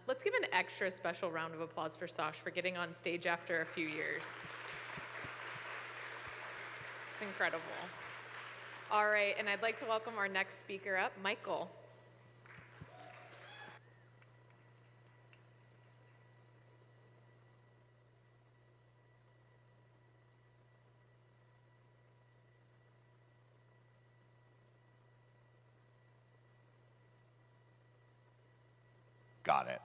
Let's give an extra special round of applause for Sosh for getting on stage after a few years. It's incredible. All right, and I'd like to welcome our next speaker up, Michael. Got it.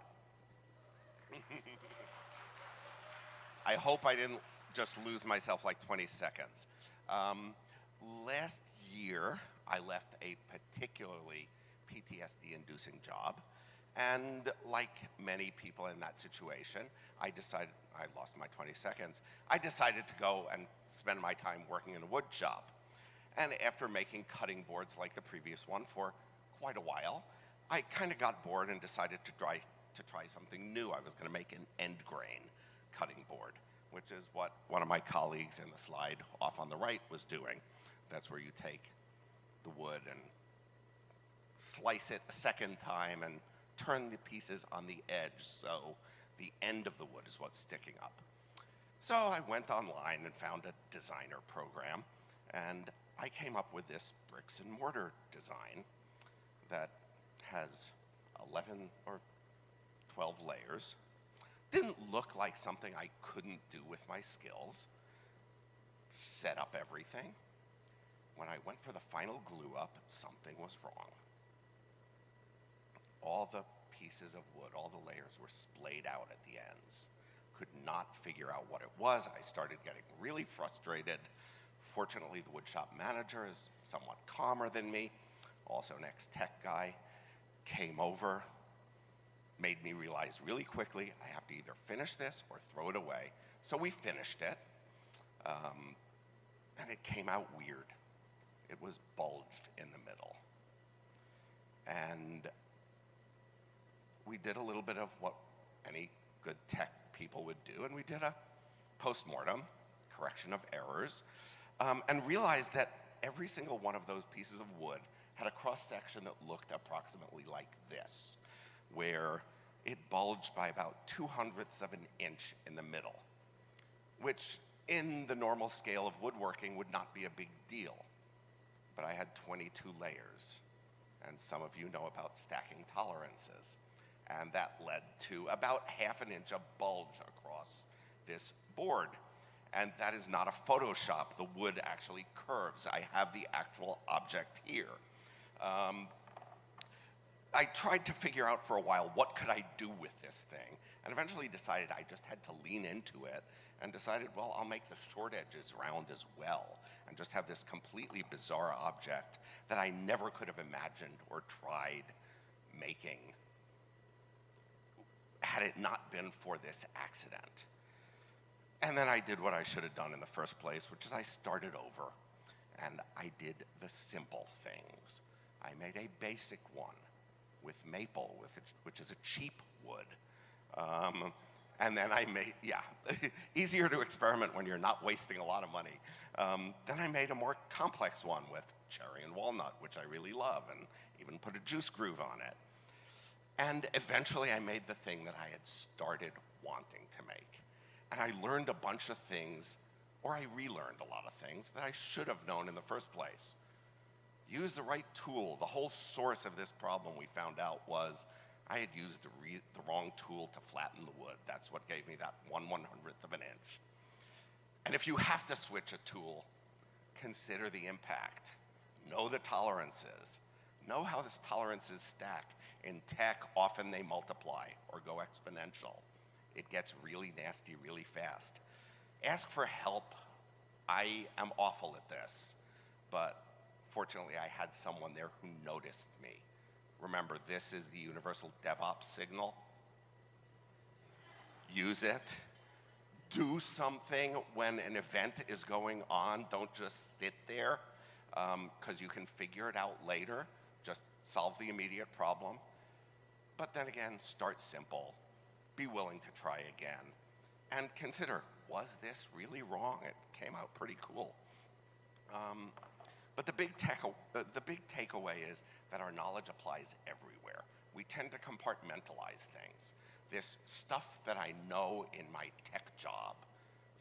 I hope I didn't just lose myself like 20 seconds. Last year, I left a particularly PTSD-inducing job. And like many people in that situation, I lost my 20 seconds. I decided to go and spend my time working in a wood shop. And after making cutting boards like the previous one for quite a while, I kind of got bored and decided to try something new. I was going to make an end grain cutting board, which is what one of my colleagues in the slide off on the right was doing. That's where you take the wood and slice it a second time and turn the pieces on the edge so the end of the wood is what's sticking up. So I went online and found a designer program, and I came up with this bricks and mortar design that has 11 or 12 layers. Didn't look like something I couldn't do with my skills. Set up everything. When I went for the final glue up, something was wrong. All the pieces of wood, all the layers were splayed out at the ends. Could not figure out what it was. I started getting really frustrated. Fortunately, the woodshop manager is somewhat calmer than me, also an ex-tech guy, came over, made me realize really quickly I have to either finish this or throw it away. So we finished it, and it came out weird. It was bulged in the middle. And we did a little bit of what any good tech people would do, and we did a post-mortem, correction of errors, and realized that every single one of those pieces of wood had a cross-section that looked approximately like this, where it bulged by about 2/100ths of an inch in the middle, which in the normal scale of woodworking would not be a big deal. But I had 22 layers, and some of you know about stacking tolerances, and that led to about 1/2 inch of bulge across this board. And that is not a Photoshop. The wood actually curves. I have the actual object here. I tried to figure out for a while what could I do with this thing, and eventually decided I just had to lean into it, and decided, well, I'll make the short edges round as well, and just have this completely bizarre object that I never could have imagined or tried making had it not been for this accident. And then I did what I should have done in the first place, which is I started over, and I did the simple things. I made a basic one with maple, which is a cheap wood. And then I made, easier to experiment when you're not wasting a lot of money. Then I made a more complex one with cherry and walnut, which I really love, and even put a juice groove on it. And eventually I made the thing that I had started wanting to make. And I learned a bunch of things, or I relearned a lot of things that I should have known in the first place. Use the right tool. The whole source of this problem, we found out, was I had used the wrong tool to flatten the wood. That's what gave me that 1/100th of an inch. And if you have to switch a tool, consider the impact. Know the tolerances. Know how these tolerances stack. In tech, often they multiply or go exponential. It gets really nasty really fast. Ask for help. I am awful at this, but fortunately I had someone there who noticed me. Remember, this is the universal DevOps signal. Use it. Do something when an event is going on. Don't just sit there, because you can figure it out later. Just solve the immediate problem. But then again, start simple. Be willing to try again. And consider, was this really wrong? It came out pretty cool. But the big takeaway is that our knowledge applies everywhere. we tend to compartmentalize things. This stuff that I know in my tech job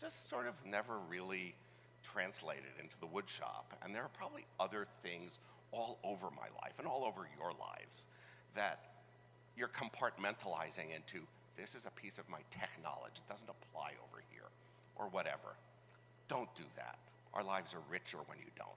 just sort of never really translated into the woodshop. And there are probably other things all over my life and all over your lives that you're compartmentalizing into, this is a piece of my tech knowledge, it doesn't apply over here, or whatever. Don't do that. Our lives are richer when you don't.